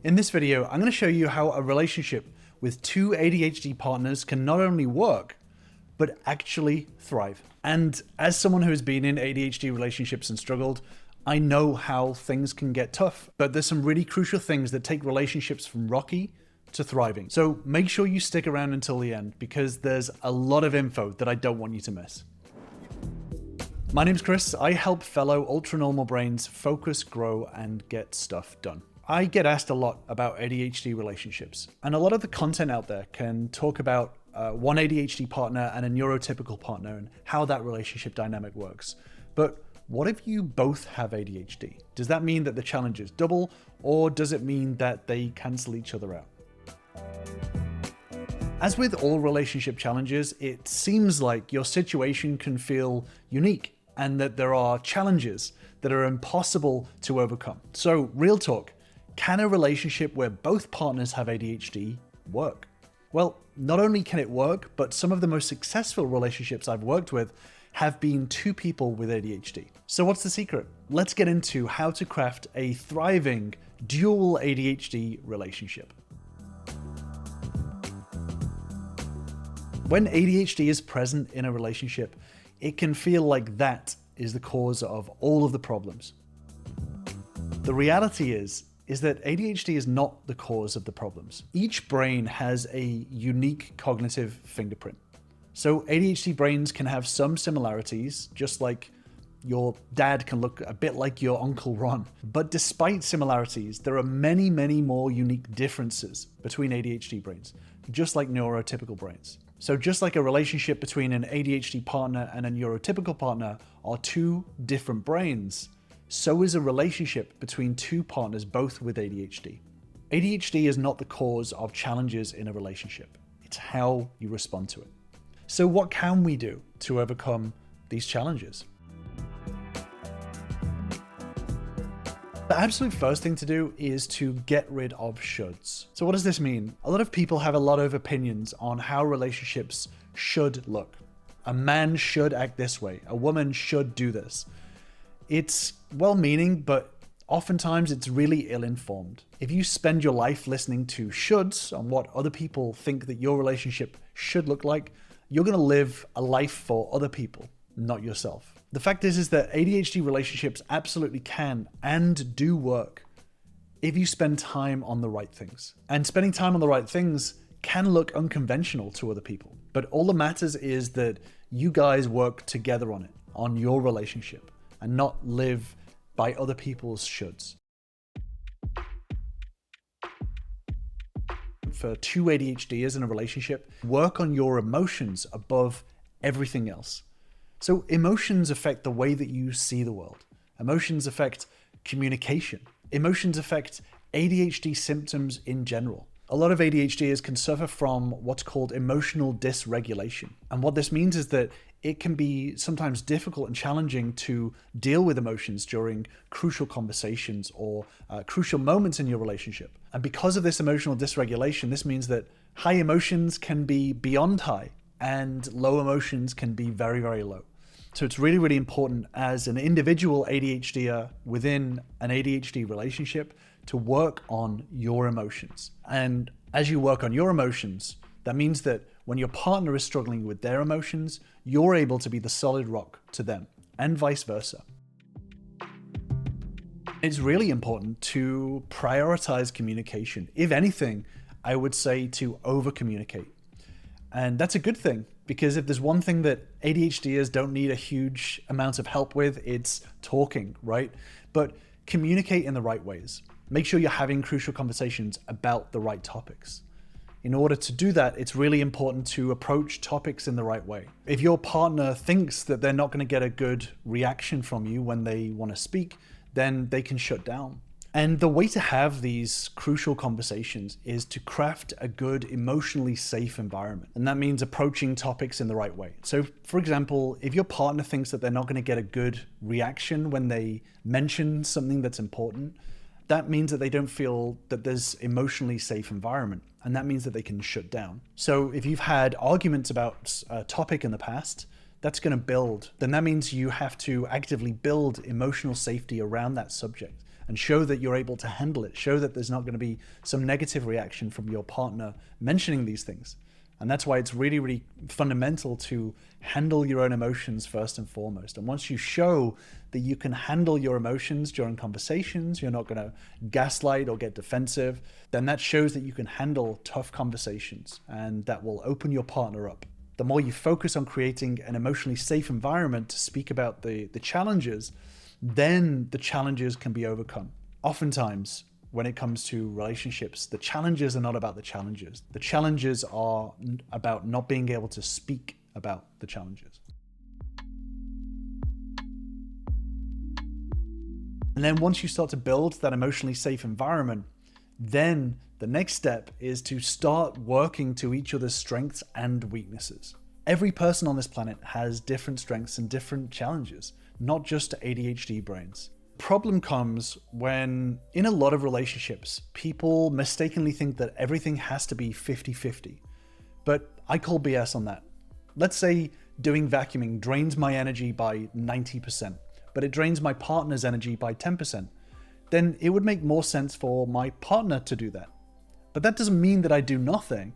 In this video, I'm going to show you how a relationship with two ADHD partners can not only work, but actually thrive. And as someone who has been in ADHD relationships and struggled, I know how things can get tough, but there's some really crucial things that take relationships from rocky to thriving. So make sure you stick around until the end because there's a lot of info that I don't want you to miss. My name's Chris. I help fellow ultra-normal brains focus, grow, and get stuff done. I get asked a lot about ADHD relationships, and a lot of the content out there can talk about one ADHD partner and a neurotypical partner and how that relationship dynamic works. But what if you both have ADHD? Does that mean that the challenge is double, or does it mean that they cancel each other out? As with all relationship challenges, it seems like your situation can feel unique and that there are challenges that are impossible to overcome. So, real talk. Can a relationship where both partners have ADHD work? Well, not only can it work, but some of the most successful relationships I've worked with have been two people with ADHD. So what's the secret? Let's get into how to craft a thriving dual ADHD relationship. When ADHD is present in a relationship, it can feel like that is the cause of all of the problems. The reality is that ADHD is not the cause of the problems. Each brain has a unique cognitive fingerprint. So ADHD brains can have some similarities, just like your dad can look a bit like your Uncle Ron. But despite similarities, there are many, many more unique differences between ADHD brains, just like neurotypical brains. So just like a relationship between an ADHD partner and a neurotypical partner are two different brains, so is a relationship between two partners both with ADHD. ADHD is not the cause of challenges in a relationship. It's how you respond to it. So what can we do to overcome these challenges? The absolute first thing to do is to get rid of shoulds. So what does this mean? A lot of people have a lot of opinions on how relationships should look. A man should act this way. A woman should do this. It's well-meaning, but oftentimes it's really ill-informed. If you spend your life listening to shoulds on what other people think that your relationship should look like, you're going to live a life for other people, not yourself. The fact is that ADHD relationships absolutely can and do work if you spend time on the right things. And spending time on the right things can look unconventional to other people. But all that matters is that you guys work together on it, on your relationship, and not live by other people's shoulds. For two ADHDers in a relationship, work on your emotions above everything else. So emotions affect the way that you see the world. Emotions affect communication. Emotions affect ADHD symptoms in general. A lot of ADHDers can suffer from what's called emotional dysregulation. And what this means is that it can be sometimes difficult and challenging to deal with emotions during crucial conversations or crucial moments in your relationship. And because of this emotional dysregulation, this means that high emotions can be beyond high and low emotions can be very, very low. So it's really, really important as an individual ADHDer within an ADHD relationship to work on your emotions. And as you work on your emotions, that means that when your partner is struggling with their emotions, you're able to be the solid rock to them, and vice versa. It's really important to prioritize communication. If anything, I would say to over-communicate. And that's a good thing, because if there's one thing that ADHDers don't need a huge amount of help with, it's talking, right? But communicate in the right ways. Make sure you're having crucial conversations about the right topics. In order to do that, it's really important to approach topics in the right way. If your partner thinks that they're not going to get a good reaction from you when they want to speak, then they can shut down. And the way to have these crucial conversations is to craft a good, emotionally safe environment. And that means approaching topics in the right way. So for example, if your partner thinks that they're not going to get a good reaction when they mention something that's important, that means that they don't feel that there's emotionally safe environment. And that means that they can shut down. So if you've had arguments about a topic in the past, that's going to build. Then that means you have to actively build emotional safety around that subject. and show that you're able to handle it. Show that there's not going to be some negative reaction from your partner mentioning these things. And that's why it's really, really fundamental to handle your own emotions first and foremost. And once you show that you can handle your emotions during conversations, you're not going to gaslight or get defensive, then that shows that you can handle tough conversations, and that will open your partner up. The more you focus on creating an emotionally safe environment to speak about the challenges, then the challenges can be overcome. Oftentimes, when it comes to relationships, the challenges are not about the challenges. The challenges are about not being able to speak about the challenges. And then once you start to build that emotionally safe environment, then the next step is to start working to each other's strengths and weaknesses. Every person on this planet has different strengths and different challenges, not just ADHD brains. Problem comes when, in a lot of relationships, people mistakenly think that everything has to be 50-50. But I call BS on that. Let's say doing vacuuming drains my energy by 90%, but it drains my partner's energy by 10%. Then it would make more sense for my partner to do that. But that doesn't mean that I do nothing.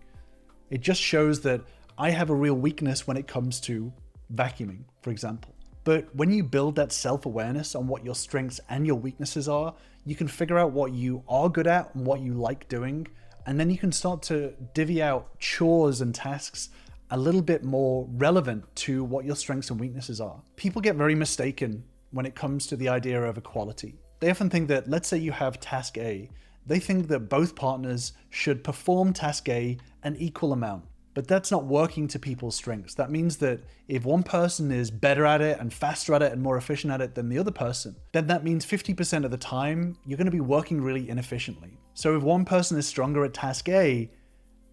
It just shows that I have a real weakness when it comes to vacuuming, for example. But when you build that self-awareness on what your strengths and your weaknesses are, you can figure out what you are good at and what you like doing, and then you can start to divvy out chores and tasks a little bit more relevant to what your strengths and weaknesses are. People get very mistaken when it comes to the idea of equality. They often think that, let's say you have task A, they think that both partners should perform task A an equal amount. But that's not working to people's strengths. That means that if one person is better at it and faster at it and more efficient at it than the other person, then that means 50% of the time you're going to be working really inefficiently. So if one person is stronger at task A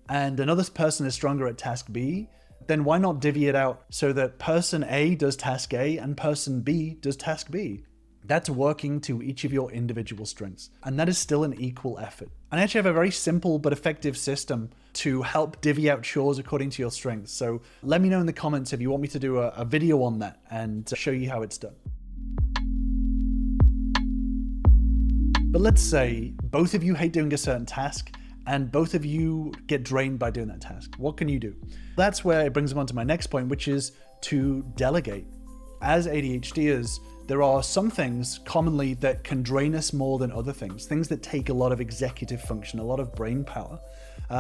and another person is stronger at task B, then why not divvy it out so that person A does task A and person B does task B? That's working to each of your individual strengths. And that is still an equal effort. And I actually have a very simple but effective system to help divvy out chores according to your strengths. So let me know in the comments if you want me to do a video on that and show you how it's done. But let's say both of you hate doing a certain task and both of you get drained by doing that task. What can you do? That's where it brings me on to my next point, which is to delegate. As ADHDers, there are some things commonly that can drain us more than other things that take a lot of executive function, a lot of brain power.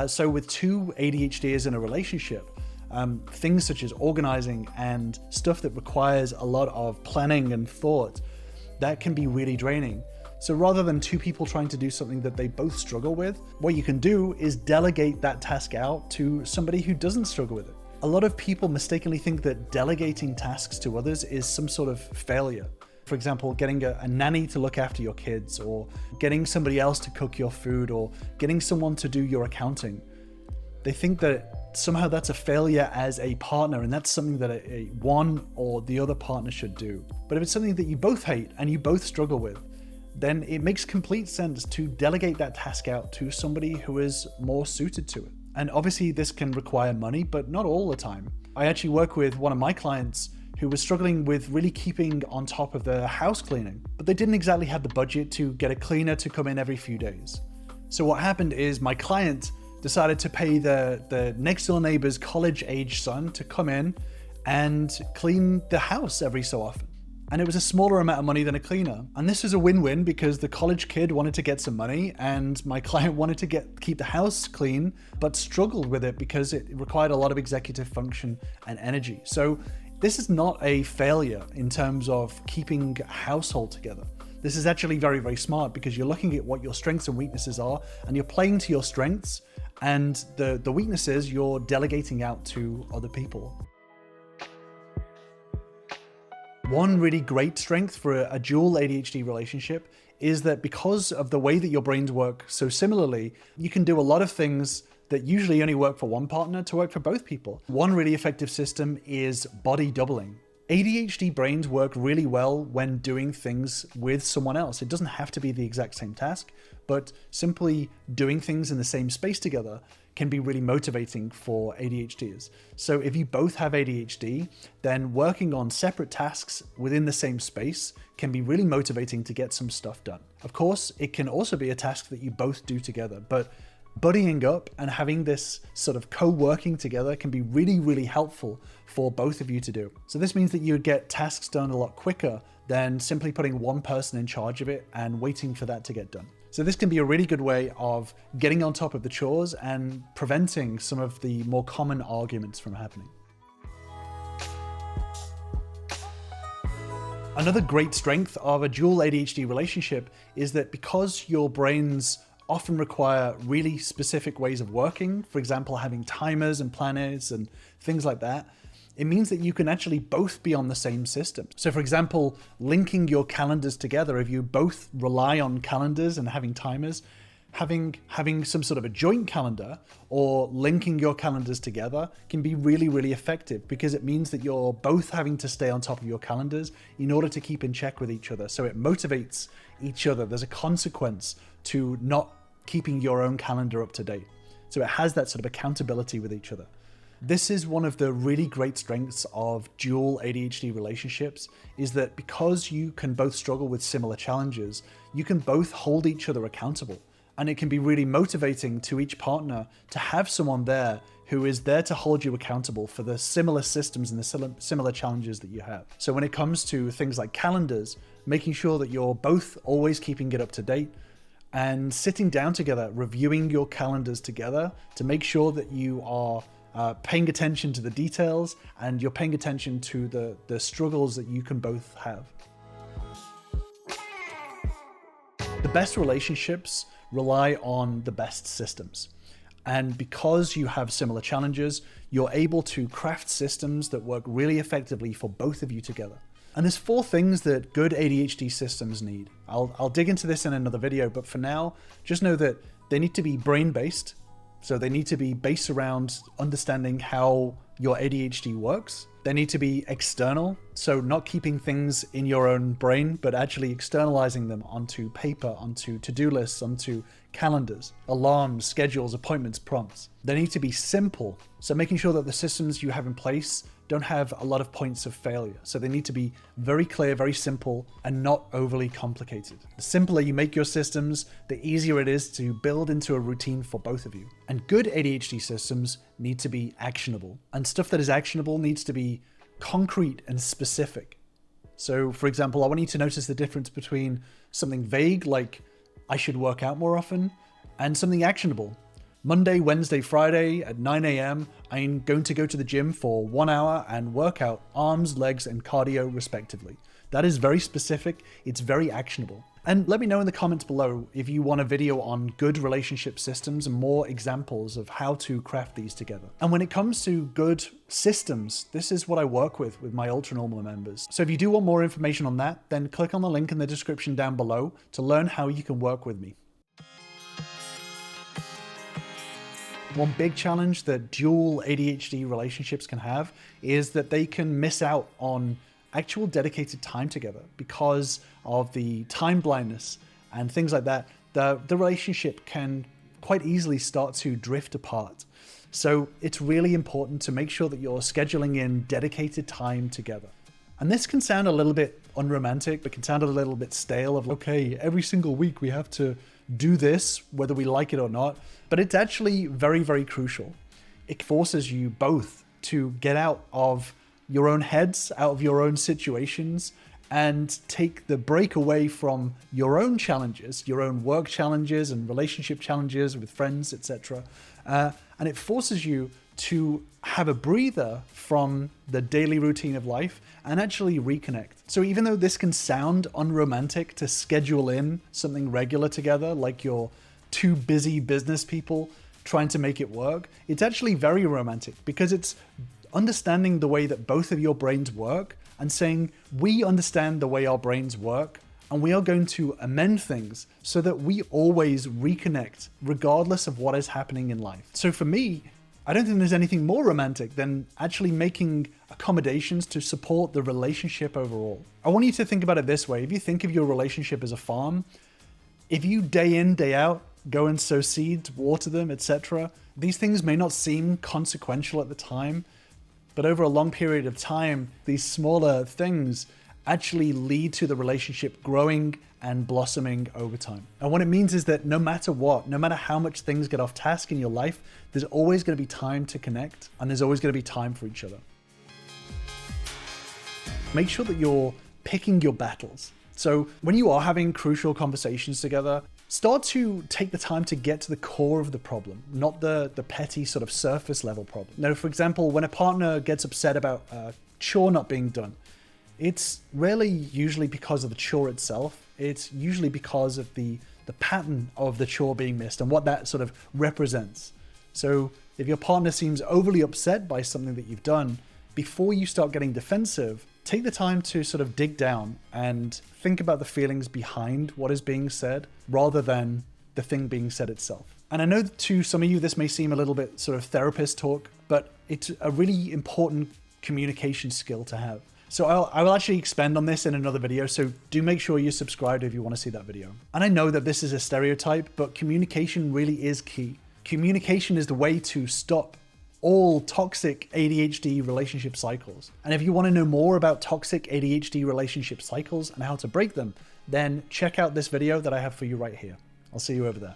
So with two ADHDers in a relationship, things such as organizing and stuff that requires a lot of planning and thought, that can be really draining. So rather than two people trying to do something that they both struggle with, what you can do is delegate that task out to somebody who doesn't struggle with it. A lot of people mistakenly think that delegating tasks to others is some sort of failure. For example, getting a nanny to look after your kids, or getting somebody else to cook your food, or getting someone to do your accounting. They think that somehow that's a failure as a partner, and that's something that one or the other partner should do. But if it's something that you both hate and you both struggle with, then it makes complete sense to delegate that task out to somebody who is more suited to it. And obviously this can require money, but not all the time. I actually work with one of my clients who was struggling with really keeping on top of their house cleaning, but they didn't exactly have the budget to get a cleaner to come in every few days. So what happened is my client decided to pay the next door neighbor's college-age son to come in and clean the house every so often. And it was a smaller amount of money than a cleaner. And this was a win-win because the college kid wanted to get some money and my client wanted to keep the house clean, but struggled with it because it required a lot of executive function and energy. So this is not a failure in terms of keeping a household together. This is actually very, very smart because you're looking at what your strengths and weaknesses are and you're playing to your strengths, and the weaknesses you're delegating out to other people. One really great strength for a dual ADHD relationship is that because of the way that your brains work so similarly, you can do a lot of things that usually only work for one partner to work for both people. One really effective system is body doubling. ADHD brains work really well when doing things with someone else. It doesn't have to be the exact same task, but simply doing things in the same space together can be really motivating for ADHDers. So if you both have ADHD, then working on separate tasks within the same space can be really motivating to get some stuff done. Of course, it can also be a task that you both do together, but buddying up and having this sort of co-working together can be really, really helpful for both of you to do. So this means that you would get tasks done a lot quicker than simply putting one person in charge of it and waiting for that to get done. So this can be a really good way of getting on top of the chores and preventing some of the more common arguments from happening. Another great strength of a dual ADHD relationship is that because your brains often require really specific ways of working, for example, having timers and planners and things like that, it means that you can actually both be on the same system. So for example, linking your calendars together, if you both rely on calendars and having timers, having some sort of a joint calendar or linking your calendars together can be really, really effective, because it means that you're both having to stay on top of your calendars in order to keep in check with each other. So it motivates each other. There's a consequence to not keeping your own calendar up to date. So it has that sort of accountability with each other. This is one of the really great strengths of dual ADHD relationships, is that because you can both struggle with similar challenges, you can both hold each other accountable. And it can be really motivating to each partner to have someone there who is there to hold you accountable for the similar systems and the similar challenges that you have. So when it comes to things like calendars, making sure that you're both always keeping it up to date, and sitting down together, reviewing your calendars together to make sure that you are paying attention to the details and you're paying attention to the struggles that you can both have. The best relationships rely on the best systems. And because you have similar challenges, you're able to craft systems that work really effectively for both of you together. And there's 4 things that good ADHD systems need. I'll dig into this in another video, but for now, just know that they need to be brain-based. So they need to be based around understanding how your ADHD works. They need to be external, so not keeping things in your own brain, but actually externalizing them onto paper, onto to-do lists, onto calendars, alarms, schedules, appointments, prompts. They need to be simple, so making sure that the systems you have in place don't have a lot of points of failure. So they need to be very clear, very simple, and not overly complicated. The simpler you make your systems, the easier it is to build into a routine for both of you. And good ADHD systems need to be actionable. And stuff that is actionable needs to be concrete and specific. So for example, I want you to notice the difference between something vague, like I should work out more often, and something actionable. Monday, Wednesday, Friday at 9 a.m., I'm going to go to the gym for 1 hour and work out arms, legs, and cardio respectively. That is very specific. It's very actionable. And let me know in the comments below if you want a video on good relationship systems and more examples of how to craft these together. And when it comes to good systems, this is what I work with my Ultra Normal members. So if you do want more information on that, then click on the link in the description down below to learn how you can work with me. One big challenge that dual ADHD relationships can have is that they can miss out on actual dedicated time together because of the time blindness and things like that. The relationship can quite easily start to drift apart. So it's really important to make sure that you're scheduling in dedicated time together. And this can sound a little bit unromantic, but can sound a little bit stale of, okay, every single week we have to do this, whether we like it or not. But it's actually very, very crucial. It forces you both to get out of your own heads, out of your own situations, and take the break away from your own challenges, your own work challenges and relationship challenges with friends, etc. And it forces you to have a breather from the daily routine of life and actually reconnect. So even though this can sound unromantic to schedule in something regular together, like you're 2 busy business people trying to make it work, it's actually very romantic, because it's understanding the way that both of your brains work and saying, we understand the way our brains work, and we are going to amend things so that we always reconnect regardless of what is happening in life. So for me, I don't think there's anything more romantic than actually making accommodations to support the relationship overall. I want you to think about it this way. If you think of your relationship as a farm, if you day in, day out, go and sow seeds, water them, etc. These things may not seem consequential at the time, but over a long period of time, these smaller things actually lead to the relationship growing and blossoming over time. And what it means is that no matter what, no matter how much things get off task in your life, there's always going to be time to connect, and there's always going to be time for each other. Make sure that you're picking your battles. So when you are having crucial conversations together, start to take the time to get to the core of the problem, not the petty sort of surface level problem. Now, for example, when a partner gets upset about a chore not being done, it's rarely usually because of the chore itself. It's usually because of the pattern of the chore being missed and what that sort of represents. So if your partner seems overly upset by something that you've done, before you start getting defensive, take the time to sort of dig down and think about the feelings behind what is being said rather than the thing being said itself. And I know that to some of you, this may seem a little bit sort of therapist talk, but it's a really important communication skill to have. So I will actually expand on this in another video, so do make sure you're subscribed if you want to see that video. And I know that this is a stereotype, but communication really is key. Communication is the way to stop all toxic ADHD relationship cycles. And if you want to know more about toxic ADHD relationship cycles and how to break them, then check out this video that I have for you right here. I'll see you over there.